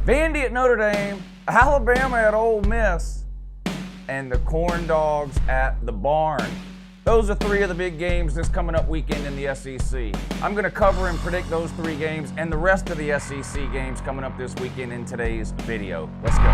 Vandy at Notre Dame, Alabama at Ole Miss, and the Corn Dogs at the Barn. Those are three of the big games this coming up weekend in the SEC. I'm going to cover and predict those three games and the rest of the SEC games coming up this weekend in today's video. Let's go.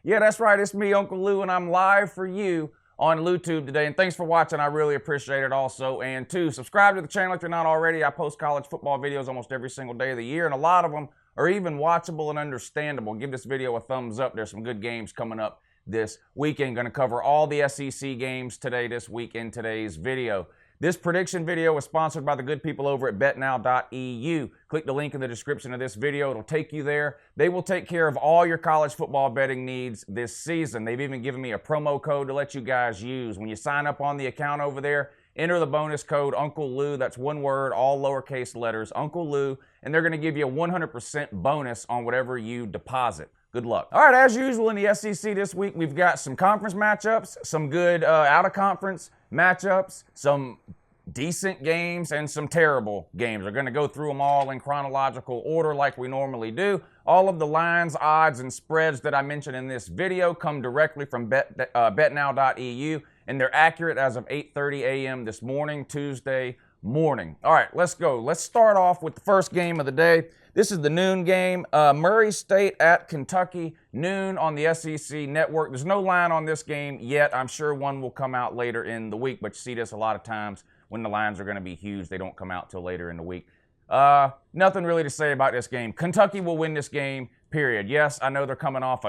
Yeah, that's right. It's me, Uncle Lou, and I'm live for you on LouTube today. And thanks for watching. I really appreciate it also. And two, subscribe to the channel if you're not already. I post college football videos almost every single day of the year, and a lot of them are even watchable and understandable. Give this video a thumbs up. There's some good games coming up this weekend. Going to cover all the SEC games today, this week in today's video. This prediction video is sponsored by the good people over at betnow.eu. Click the link in the description of this video. It'll take you there. They will take care of all your college football betting needs this season. They've even given me a promo code to let you guys use. When you sign up on the account over there, enter the bonus code Uncle Lou. That's one word, all lowercase letters, Uncle Lou, and they're going to give you a 100% bonus on whatever you deposit. Good luck. All right, as usual in the SEC this week, we've got some conference matchups, some good out-of-conference matchups, some decent games, and some terrible games. We're going to go through them all in chronological order like we normally do. All of the lines, odds, and spreads that I mentioned in this video come directly from betnow.eu, and they're accurate as of 8:30 a.m. this morning, Tuesday morning. All right, let's go. Let's start off with the first game of the day. This is the noon game. Murray State at Kentucky, noon on the SEC network. There's no line on this game yet. I'm sure one will come out later in the week, but you see this a lot of times when the lines are going to be huge. They don't come out till later in the week. Nothing really to say about this game. Kentucky will win this game, period. Yes, I know they're coming off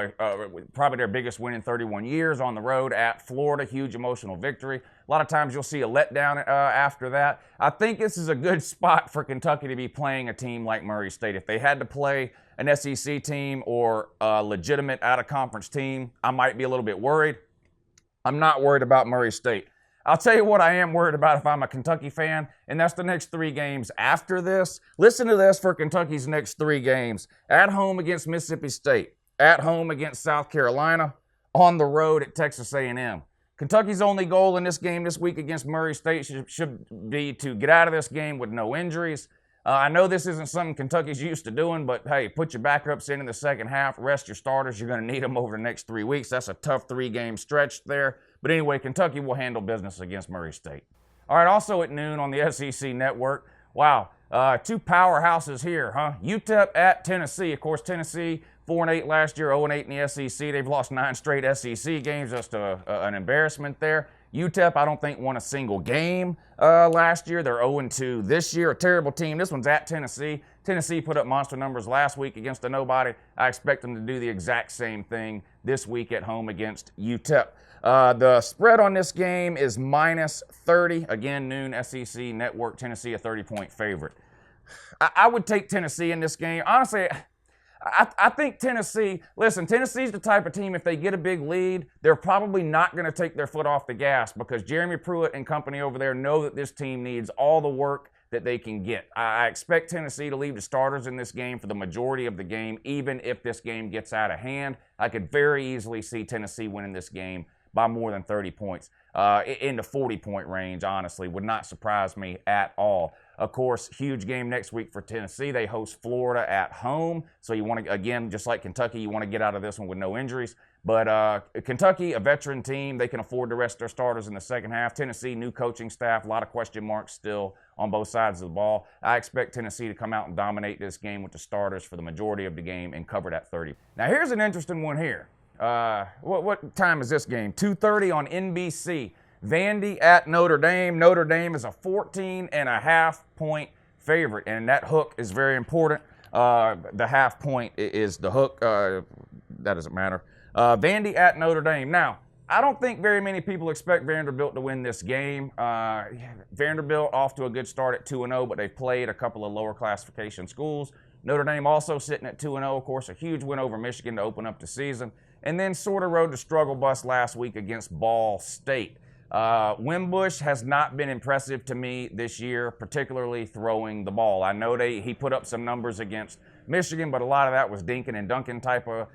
probably their biggest win in 31 years on the road at Florida. Huge emotional victory. A lot of times you'll see a letdown after that. I think this is a good spot for Kentucky to be playing a team like Murray State. If they had to play an SEC team or a legitimate out-of-conference team, I might be a little bit worried. I'm not worried about Murray State. I'll tell you what I am worried about if I'm a Kentucky fan, and that's the next three games after this. Listen to this for Kentucky's next three games. At home against Mississippi State, at home against South Carolina, on the road at Texas A&M. Kentucky's only goal in this game this week against Murray State should be to get out of this game with no injuries. I know this isn't something Kentucky's used to doing, but hey, put your backups in the second half, rest your starters. You're going to need them over the next 3 weeks. That's a tough three-game stretch there. But anyway, Kentucky will handle business against Murray State. All right, also at noon on the SEC network. Wow, two powerhouses here, huh? UTEP at Tennessee. Of course, Tennessee 4-8 last year, 0-8 in the SEC. They've lost 9 straight SEC games. Just an embarrassment there. UTEP, I don't think, won a single game last year. They're 0-2 this year. A terrible team. This one's at Tennessee. Tennessee put up monster numbers last week against a nobody. I expect them to do the exact same thing this week at home against UTEP. The spread on this game is -30. Again, noon SEC network. Tennessee a 30-point favorite. I would take Tennessee in this game. Honestly, I think Tennessee, listen, Tennessee's the type of team, if they get a big lead, they're probably not going to take their foot off the gas because Jeremy Pruitt and company over there know that this team needs all the work that they can get. I expect Tennessee to leave the starters in this game for the majority of the game, even if this game gets out of hand. I could very easily see Tennessee winning this game by more than 30 points. In the 40-point range, honestly, would not surprise me at all. Of course, huge game next week for Tennessee. They host Florida at home. So you want to, again, just like Kentucky, you want to get out of this one with no injuries. But Kentucky, a veteran team, they can afford to rest their starters in the second half. Tennessee, new coaching staff, a lot of question marks still on both sides of the ball. I expect Tennessee to come out and dominate this game with the starters for the majority of the game and cover that 30. Now, here's an interesting one here. What time is this game? 2:30 on NBC. Vandy at Notre Dame. Notre Dame is a 14.5-point favorite, and that hook is very important. The half point is the hook. That doesn't matter. Vandy at Notre Dame. Now, I don't think very many people expect Vanderbilt to win this game. Vanderbilt off to a good start at 2-0, but they've played a couple of lower classification schools. Notre Dame also sitting at 2-0, of course, a huge win over Michigan to open up the season. And then sort of rode the struggle bus last week against Ball State. Wimbush has not been impressive to me this year, particularly throwing the ball. I know he put up some numbers against Michigan, but a lot of that was dinking and dunking type of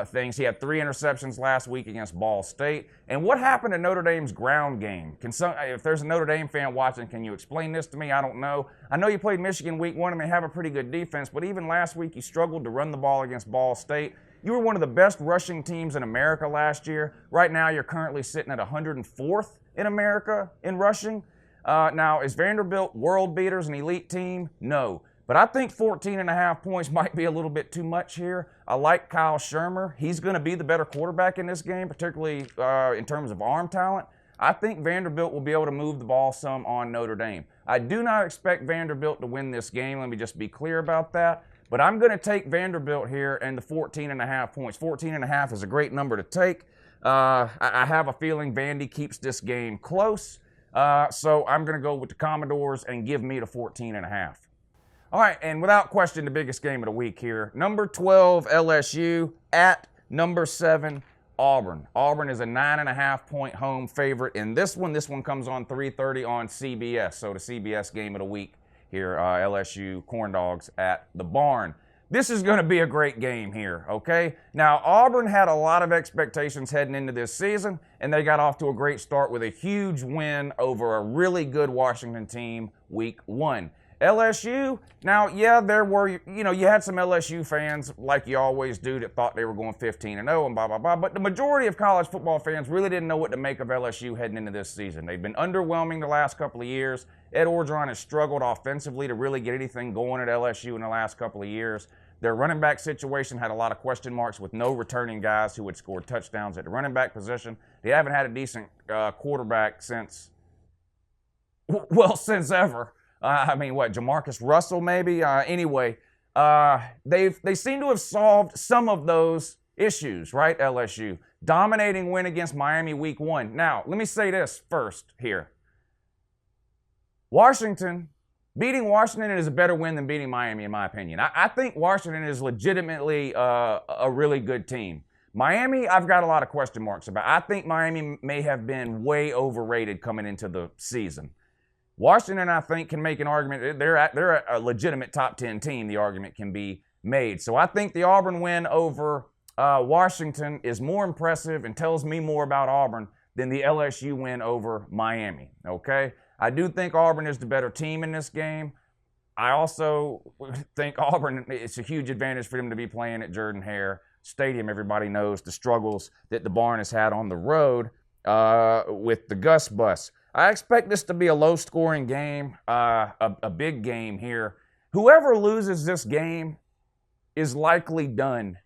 things. He had 3 interceptions last week against Ball State. And what happened to Notre Dame's ground game? If there's a Notre Dame fan watching, can you explain this to me? I don't know. I know you played Michigan week 1 and they have a pretty good defense, but even last week you struggled to run the ball against Ball State. You were one of the best rushing teams in America last year. Right now you're currently sitting at 104th in America in rushing. Now, is Vanderbilt world beaters, an elite team? No. But I think 14.5 points might be a little bit too much here. I like Kyle Shermer. He's going to be the better quarterback in this game, particularly in terms of arm talent. I think Vanderbilt will be able to move the ball some on Notre Dame. I do not expect Vanderbilt to win this game. Let me just be clear about that. But I'm going to take Vanderbilt here and the 14.5 points. 14.5 is a great number to take. I have a feeling Vandy keeps this game close. So I'm going to go with the Commodores and give me the 14.5. All right, and without question, the biggest game of the week here. Number 12, LSU at number 7, Auburn. Auburn is a 9.5-point home favorite in this one. This one comes on 3:30 on CBS. So the CBS game of the week here, LSU Corn Dogs at the Barn. This is going to be a great game here, okay? Now, Auburn had a lot of expectations heading into this season, and they got off to a great start with a huge win over a really good Washington team week 1. LSU, now, yeah, there were, you had some LSU fans, like you always do, that thought they were going 15-0 and blah, blah, blah. But the majority of college football fans really didn't know what to make of LSU heading into this season. They've been underwhelming the last couple of years. Ed Orgeron has struggled offensively to really get anything going at LSU in the last couple of years. Their running back situation had a lot of question marks with no returning guys who had scored touchdowns at the running back position. They haven't had a decent quarterback since ever. Jamarcus Russell maybe? Anyway, they seem to have solved some of those issues, right, LSU? Dominating win against Miami week 1. Now, let me say this first here. Beating Washington is a better win than beating Miami, in my opinion. I think Washington is legitimately a really good team. Miami, I've got a lot of question marks about. I think Miami may have been way overrated coming into the season. Washington, I think, can make an argument. They're a legitimate top 10 team. The argument can be made. So I think the Auburn win over Washington is more impressive and tells me more about Auburn than the LSU win over Miami, okay? I do think Auburn is the better team in this game. I also think Auburn, it's a huge advantage for them to be playing at Jordan-Hare Stadium. Everybody knows the struggles that the Barn has had on the road with the Gus Bus. I expect this to be a low-scoring game, a big game here. Whoever loses this game is likely done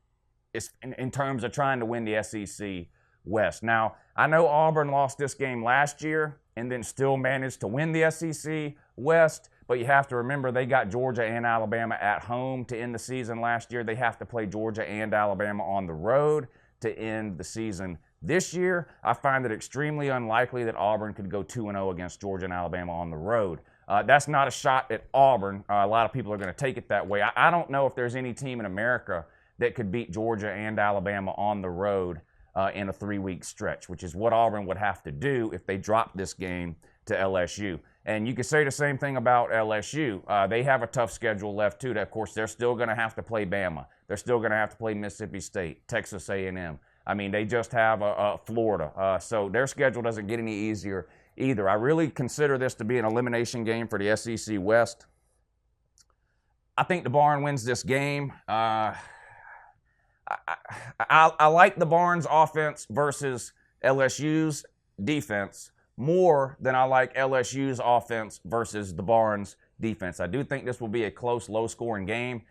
in terms of trying to win the SEC West. Now, I know Auburn lost this game last year and then still managed to win the SEC West, but you have to remember they got Georgia and Alabama at home to end the season last year. They have to play Georgia and Alabama on the road to end the season this year. I find it extremely unlikely that Auburn could go 2-0 against Georgia and Alabama on the road. That's not a shot at Auburn. A lot of people are going to take it that way. I don't know if there's any team in America that could beat Georgia and Alabama on the road in a 3-week stretch, which is what Auburn would have to do if they drop this game to LSU. And you could say the same thing about LSU. They have a tough schedule left, too. Of course, they're still going to have to play Bama. They're still going to have to play Mississippi State, Texas A&M. I mean, they just have Florida. So their schedule doesn't get any easier either. I really consider this to be an elimination game for the SEC West. I think the Barn wins this game. I like the Barn's offense versus LSU's defense more than I like LSU's offense versus the Barn's defense. I do think this will be a close, low-scoring game.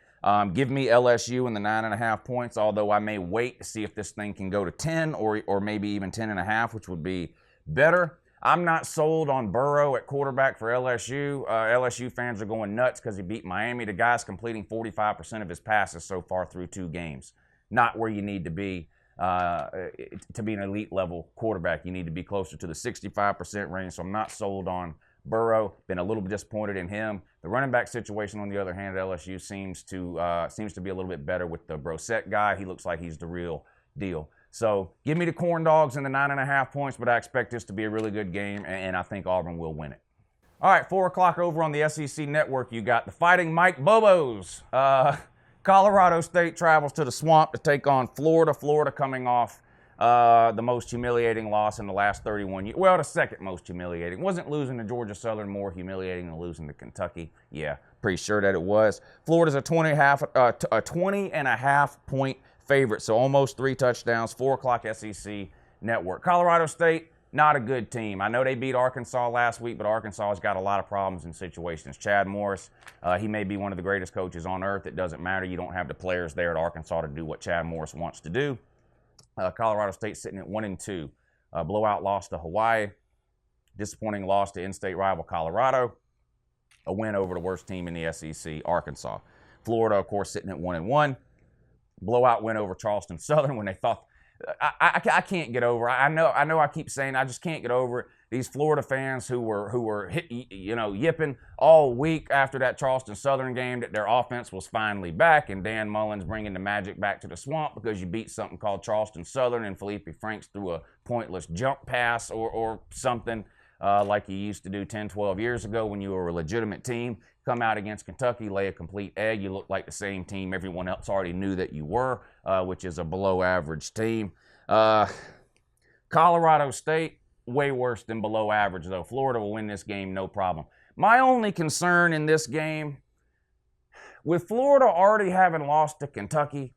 Give me LSU in the 9.5 points, although I may wait to see if this thing can go to 10 or maybe even 10.5, which would be better. I'm not sold on Burrow at quarterback for LSU. LSU fans are going nuts because he beat Miami. The guy's completing 45% of his passes so far through 2 games. Not where you need to be an elite level quarterback. You need to be closer to the 65% range, so I'm not sold on Burrow. Been a little bit disappointed in him. The running back situation, on the other hand, at LSU seems to be a little bit better with the Brissett guy. He looks like he's the real deal. So give me the Corn Dogs in the 9.5 points, but I expect this to be a really good game, and I think Auburn will win it. All right, 4 o'clock over on the SEC Network, you got the Fighting Mike Bobos Colorado State travels to the Swamp to take on Florida. Florida coming off the most humiliating loss in the last 31 years. Well, the second most humiliating. Wasn't losing to Georgia Southern more humiliating than losing to Kentucky? Yeah, pretty sure that it was. Florida's a 20.5 point favorite, so almost 3 touchdowns, 4 o'clock SEC network. Colorado State, not a good team. I know they beat Arkansas last week, but Arkansas has got a lot of problems in situations. Chad Morris, he may be one of the greatest coaches on earth. It doesn't matter. You don't have the players there at Arkansas to do what Chad Morris wants to do. Colorado State sitting at 1-2. Blowout loss to Hawaii. Disappointing loss to in-state rival Colorado. A win over the worst team in the SEC, Arkansas. Florida, of course, sitting at 1-1. Blowout win over Charleston Southern when they thought. I can't get over. I know. I keep saying I just can't get over it. These Florida fans who were yipping all week after that Charleston Southern game that their offense was finally back, and Dan Mullen's bringing the magic back to the Swamp because you beat something called Charleston Southern and Felipe Franks threw a pointless jump pass or something like you used to do 10, 12 years ago when you were a legitimate team. Come out against Kentucky, lay a complete egg. You look like the same team everyone else already knew that you were, which is a below-average team. Colorado State, way worse than below average, though. Florida will win this game, no problem. My only concern in this game, with Florida already having lost to Kentucky,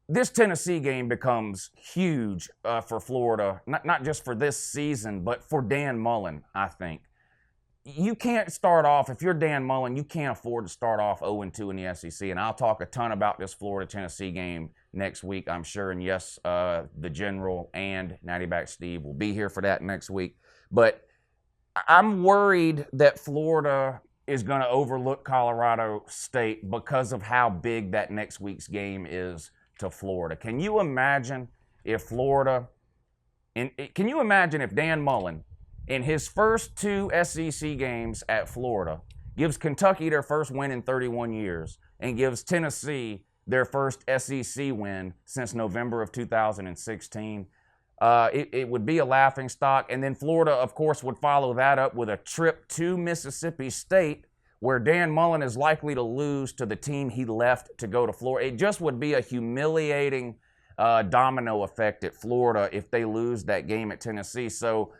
this Tennessee game becomes huge for Florida, not just for this season, but for Dan Mullen, I think. You can't start off, if you're Dan Mullen, you can't afford to start off 0-2 in the SEC. And I'll talk a ton about this Florida-Tennessee game next week, I'm sure. And yes, the General and Natty Back Steve will be here for that next week. But I'm worried that Florida is going to overlook Colorado State because of how big that next week's game is to Florida. Can you imagine if Dan Mullen, in his first 2 SEC games at Florida, gives Kentucky their first win in 31 years and gives Tennessee their first SEC win since November of 2016. It would be a laughingstock. And then Florida, of course, would follow that up with a trip to Mississippi State where Dan Mullen is likely to lose to the team he left to go to Florida. It just would be a humiliating domino effect at Florida if they lose that game at Tennessee. So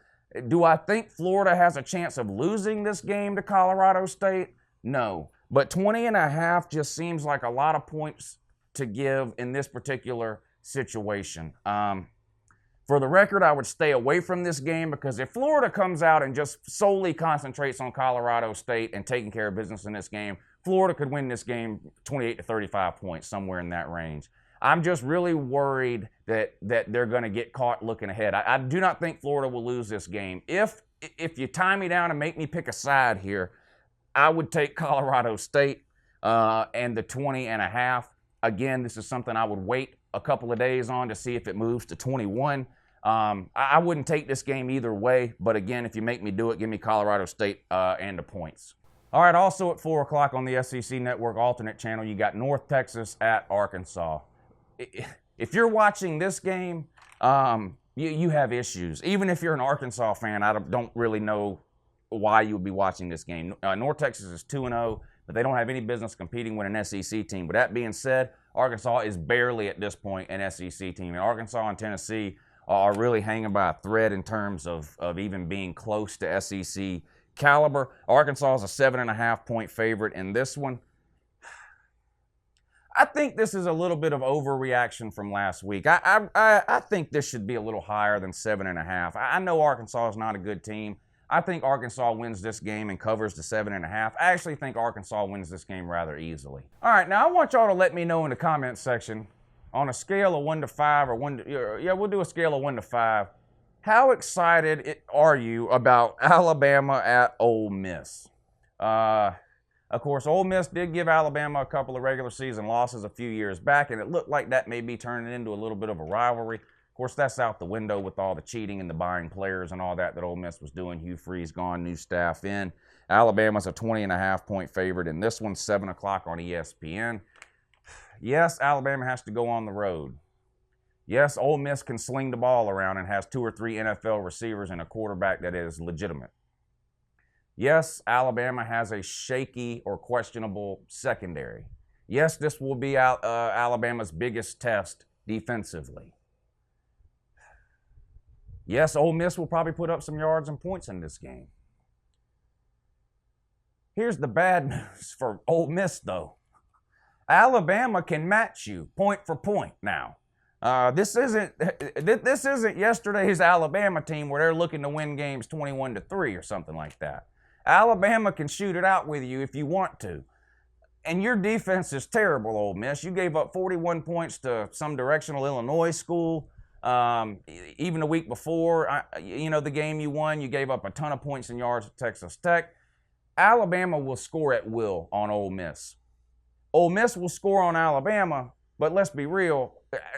do I think Florida has a chance of losing this game to Colorado State? No. But 20.5 just seems like a lot of points to give in this particular situation. For the record, I would stay away from this game because if Florida comes out and just solely concentrates on Colorado State and taking care of business in this game, Florida could win this game 28 to 35 points, somewhere in that range. I'm just really worried that they're going to get caught looking ahead. I do not think Florida will lose this game. If you tie me down and make me pick a side here, I would take Colorado State and the 20.5. Again, this is something I would wait a couple of days on to see if it moves to 21. I wouldn't take this game either way, but again, if you make me do it, give me Colorado State and the points. All right, also at 4 o'clock on the SEC Network alternate channel, you got North Texas at Arkansas. If you're watching this game, you have issues. Even if you're an Arkansas fan, I don't really know why you would be watching this game. North Texas is 2-0, but they don't have any business competing with an SEC team. But that being said, Arkansas is barely at this point an SEC team. And Arkansas and Tennessee are really hanging by a thread in terms of even being close to SEC caliber. Arkansas is a 7.5 point favorite in this one. I think this is a little bit of overreaction from last week. I think this should be a little higher than 7.5. I know Arkansas is not a good team. I think Arkansas wins this game and covers the 7.5. I actually think Arkansas wins this game rather easily. All right, now I want y'all to let me know in the comments section on a scale of 1 to 5 or we'll do a scale of 1 to 5. How excited are you about Alabama at Ole Miss? Of course, Ole Miss did give Alabama a couple of regular season losses a few years back, and it looked like that may be turning into a little bit of a rivalry. Of course, that's out the window with all the cheating and the buying players and all that Ole Miss was doing. Hugh Freeze gone, new staff in. Alabama's a 20.5 point favorite in this one, 7 o'clock on ESPN. Yes, Alabama has to go on the road. Yes, Ole Miss can sling the ball around and has 2 or 3 NFL receivers and a quarterback that is legitimate. Yes, Alabama has a shaky or questionable secondary. Yes, this will be Alabama's biggest test defensively. Yes, Ole Miss will probably put up some yards and points in this game. Here's the bad news for Ole Miss, though. Alabama can match you point for point now. This isn't yesterday's Alabama team where they're looking to win games 21-3 or something like that. Alabama can shoot it out with you if you want to. And your defense is terrible, Ole Miss. You gave up 41 points to some directional Illinois school. Even the week before, the game you won, you gave up a ton of points and yards to Texas Tech. Alabama will score at will on Ole Miss. Ole Miss will score on Alabama, but let's be real,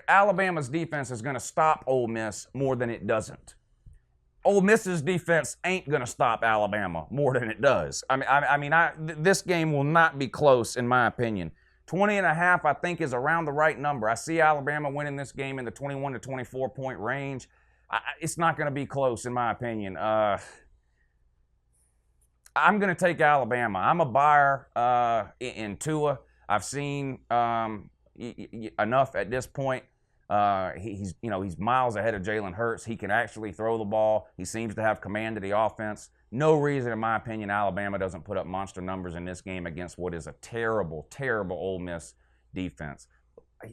Alabama's defense is going to stop Ole Miss more than it doesn't. Ole Miss's defense ain't going to stop Alabama more than it does. This game will not be close, in my opinion. 20.5, I think, is around the right number. I see Alabama winning this game in the 21 to 24 point range. It's not going to be close, in my opinion. I'm going to take Alabama. I'm a buyer in Tua. I've seen enough at this point. He's miles ahead of Jalen Hurts. He can actually throw the ball. He seems to have command of the offense. No reason, in my opinion, Alabama doesn't put up monster numbers in this game against what is a terrible, terrible Ole Miss defense.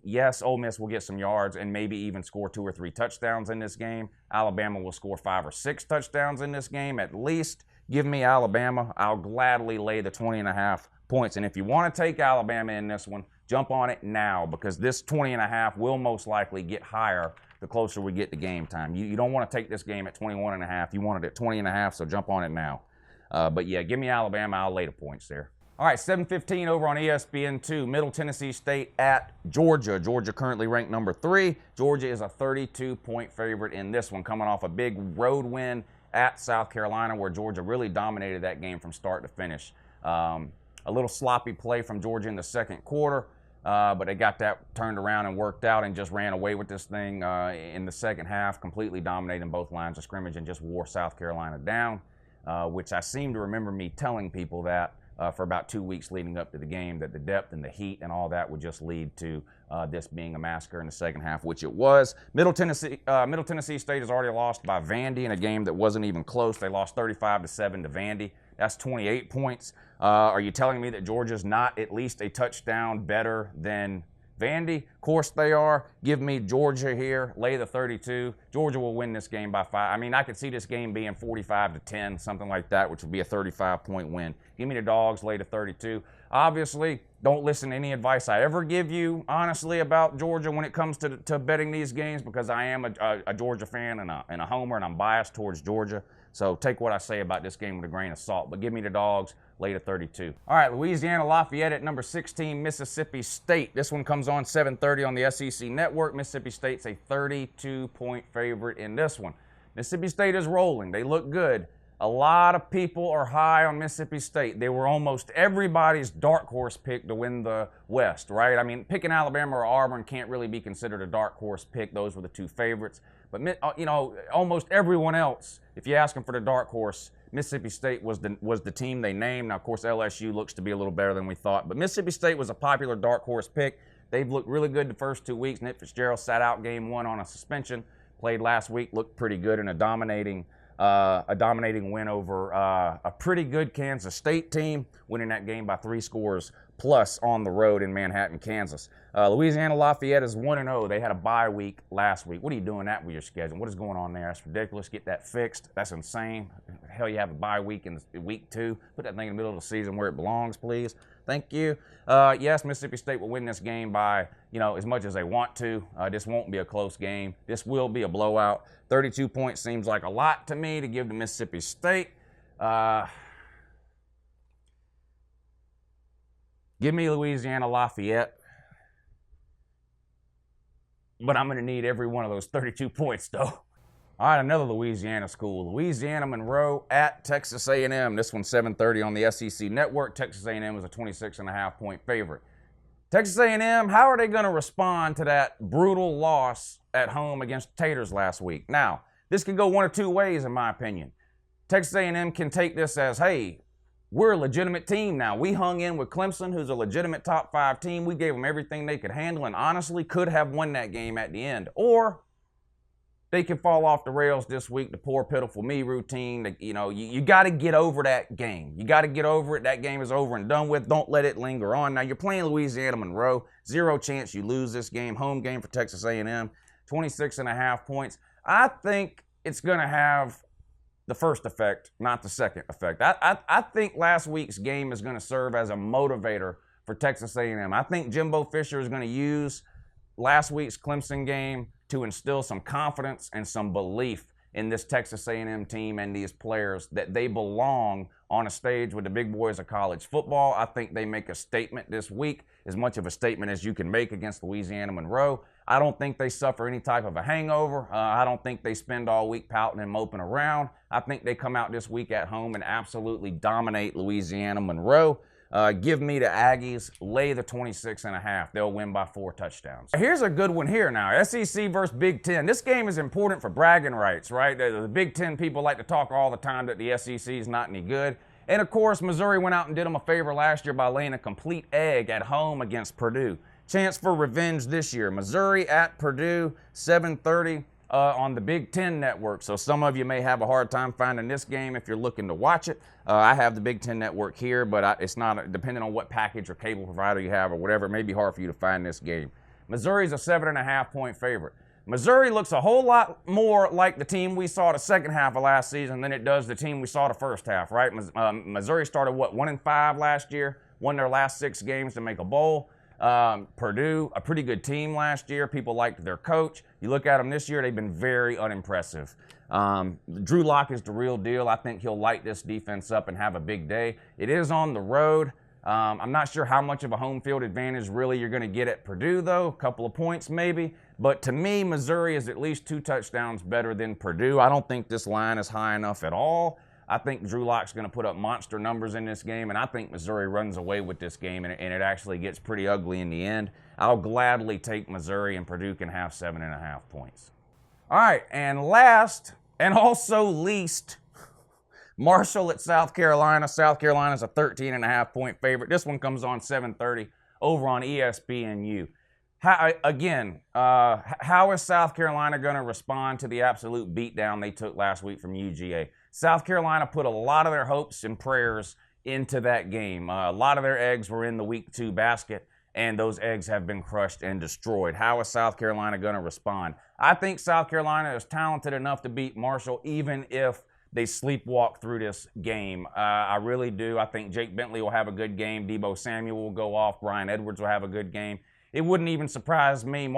Yes, Ole Miss will get some yards and maybe even score 2 or 3 touchdowns in this game. Alabama will score 5 or 6 touchdowns in this game at least. Give me Alabama. I'll gladly lay the 20.5 points. And if you want to take Alabama in this one, jump on it now, because this 20.5 will most likely get higher the closer we get to game time. You don't want to take this game at 21.5. You want it at 20.5, so jump on it now. But yeah, give me Alabama. I'll lay the points there. All right, 7:15 over on ESPN2. Middle Tennessee State at Georgia. Georgia currently ranked number 3. Georgia is a 32-point favorite in this one, coming off a big road win at South Carolina, where Georgia really dominated that game from start to finish. A little sloppy play from Georgia in the second quarter. But they got that turned around and worked out and just ran away with this thing in the second half, completely dominating both lines of scrimmage and just wore South Carolina down, which I seem to remember me telling people that for about 2 weeks leading up to the game, that the depth and the heat and all that would just lead to this being a massacre in the second half, which it was. Middle Tennessee State has already lost by Vandy in a game that wasn't even close. They lost 35-7 to Vandy. That's 28 points. Are you telling me that Georgia's not at least a touchdown better than Vandy? Of course they are. Give me Georgia here. Lay the 32. Georgia will win this game by 5. I could see this game being 45-10, something like that, which would be a 35-point win. Give me the dogs. Lay the 32. Obviously, don't listen to any advice I ever give you, honestly, about Georgia when it comes to betting these games, because I am a Georgia fan and a homer, and I'm biased towards Georgia. So take what I say about this game with a grain of salt. But give me the dogs, lay to 32. All right, Louisiana Lafayette at number 16, Mississippi State. This one comes on 7:30 on the SEC Network. Mississippi State's a 32-point favorite in this one. Mississippi State is rolling. They look good. A lot of people are high on Mississippi State. They were almost everybody's dark horse pick to win the West, right? Picking Alabama or Auburn can't really be considered a dark horse pick. Those were the 2 favorites. But, almost everyone else, if you ask them for the dark horse, Mississippi State was the team they named. Now, of course, LSU looks to be a little better than we thought. But Mississippi State was a popular dark horse pick. They've looked really good the first 2 weeks. Nick Fitzgerald sat out game 1 on a suspension. Played last week, looked pretty good in a dominating win over a pretty good Kansas State team, winning that game by 3 scores plus on the road in Manhattan, Kansas. Louisiana Lafayette is 1-0. They had a bye week last week. What are you doing that with your schedule? What is going on there? That's ridiculous. Get that fixed. That's insane. Hell, you have a bye week in week 2. Put that thing in the middle of the season where it belongs, please. Thank you. Yes, Mississippi State will win this game by, as much as they want to. This won't be a close game. This will be a blowout. 32 points seems like a lot to me to give to Mississippi State. Give me Louisiana Lafayette. But I'm going to need every one of those 32 points, though. All right, another Louisiana school. Louisiana Monroe at Texas A&M. This one's 7:30 on the SEC Network. Texas A&M was a 26.5-point favorite. Texas A&M, how are they going to respond to that brutal loss at home against Gators last week? Now, this could go one of 2 ways, in my opinion. Texas A&M can take this as, hey, we're a legitimate team now. We hung in with Clemson, who's a legitimate top 5 team. We gave them everything they could handle and honestly could have won that game at the end. Or they can fall off the rails this week, the poor, pitiful me routine. You got to get over that game. You got to get over it. That game is over and done with. Don't let it linger on. Now, you're playing Louisiana Monroe. 0 chance you lose this game. Home game for Texas A&M. 26.5 points. I think it's going to have the first effect, not the second effect. I think last week's game is going to serve as a motivator for Texas A&M. I think Jimbo Fisher is going to use last week's Clemson game to instill some confidence and some belief in this Texas A&M team and these players that they belong on a stage with the big boys of college football. I think they make a statement this week, as much of a statement as you can make against Louisiana Monroe. I don't think they suffer any type of a hangover. I don't think they spend all week pouting and moping around. I think they come out this week at home and absolutely dominate Louisiana Monroe. Give me the Aggies, lay the 26.5. They'll win by 4 touchdowns. Here's a good one here now. SEC versus Big Ten. This game is important for bragging rights, right? The Big Ten people like to talk all the time that the SEC is not any good. And of course, Missouri went out and did them a favor last year by laying a complete egg at home against Purdue. Chance for revenge this year. Missouri at Purdue, 7:30 on the Big Ten Network. So some of you may have a hard time finding this game if you're looking to watch it. I have the Big Ten Network here, but it's not, depending on what package or cable provider you have or whatever, it may be hard for you to find this game. Missouri's a 7.5 point favorite. Missouri looks a whole lot more like the team we saw the second half of last season than it does the team we saw the first half, right? Missouri started, 1-5 last year, won their last 6 games to make a bowl. Purdue, a pretty good team last year. People liked their coach. You look at them this year, they've been very unimpressive. Drew Lock is the real deal. I think he'll light this defense up and have a big day. It is on the road. I'm not sure how much of a home field advantage really you're going to get at Purdue, though. A couple of points maybe. But to me, Missouri is at least 2 touchdowns better than Purdue. I don't think this line is high enough at all. I think Drew Lock's going to put up monster numbers in this game, and I think Missouri runs away with this game, and it actually gets pretty ugly in the end. I'll gladly take Missouri, and Purdue can have 7.5 points. All right, and last and also least, Marshall at South Carolina. South Carolina's a 13.5 point favorite. This one comes on 7:30 over on ESPNU. How is South Carolina going to respond to the absolute beatdown they took last week from UGA? South Carolina put a lot of their hopes and prayers into that game. A lot of their eggs were in the week 2 basket, and those eggs have been crushed and destroyed. How is South Carolina going to respond? I think South Carolina is talented enough to beat Marshall, even if they sleepwalk through this game. I really do. I think Jake Bentley will have a good game. Debo Samuel will go off. Brian Edwards will have a good game. It wouldn't even surprise me.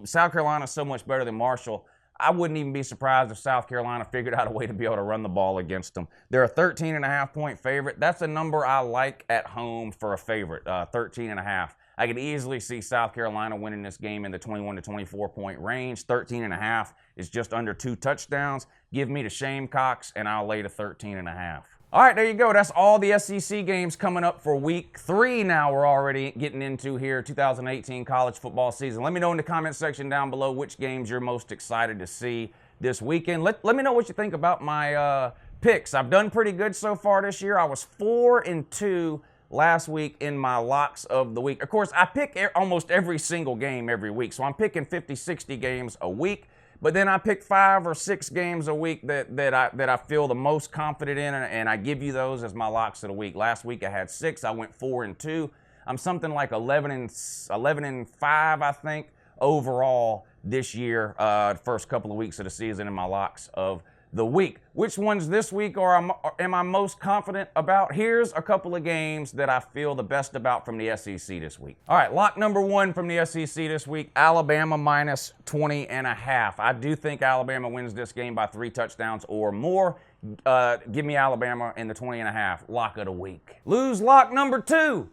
South Carolina is so much better than Marshall. I wouldn't even be surprised if South Carolina figured out a way to be able to run the ball against them. They're a 13.5 point favorite. That's a number I like at home for a favorite, 13.5. I could easily see South Carolina winning this game in the 21 to 24 point range. 13.5 is just under 2 touchdowns. Give me the Gamecocks, and I'll lay the 13.5. All right, there you go. That's all the SEC games coming up for week 3 now. We're already getting into here, 2018 college football season. Let me know in the comment section down below which games you're most excited to see this weekend. Let me know what you think about my picks. I've done pretty good so far this year. I was 4-2 last week in my locks of the week. Of course, I pick almost every single game every week, so I'm picking 50, 60 games a week. But then I pick 5 or 6 games a weweek that I feel the most confident in, and I give you those as my locks of the week. Last week I had 6. I went 4-2. I'm something like 11-5, I think, overall this year. First couple of weeks of the season in my locks of the week. Which ones this week am I most confident about? Here's a couple of games that I feel the best about from the SEC this week. All right, lock number 1 from the SEC this week, Alabama minus 20.5. I do think Alabama wins this game by 3 touchdowns or more. Give me Alabama in the 20.5, lock of the week. Lose lock number 2.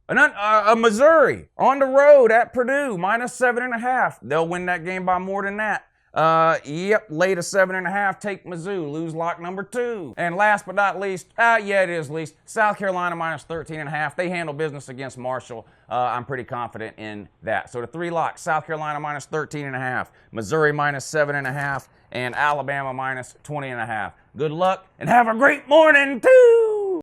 Missouri on the road at Purdue, minus 7.5. They'll win that game by more than that. Yep, lay to 7.5, take Mizzou, lose lock number 2. And last but not least, it is least, South Carolina minus 13.5. They handle business against Marshall. I'm pretty confident in that. So the 3 locks, South Carolina minus 13.5, Missouri minus 7.5, and Alabama minus 20.5. Good luck and have a great morning too!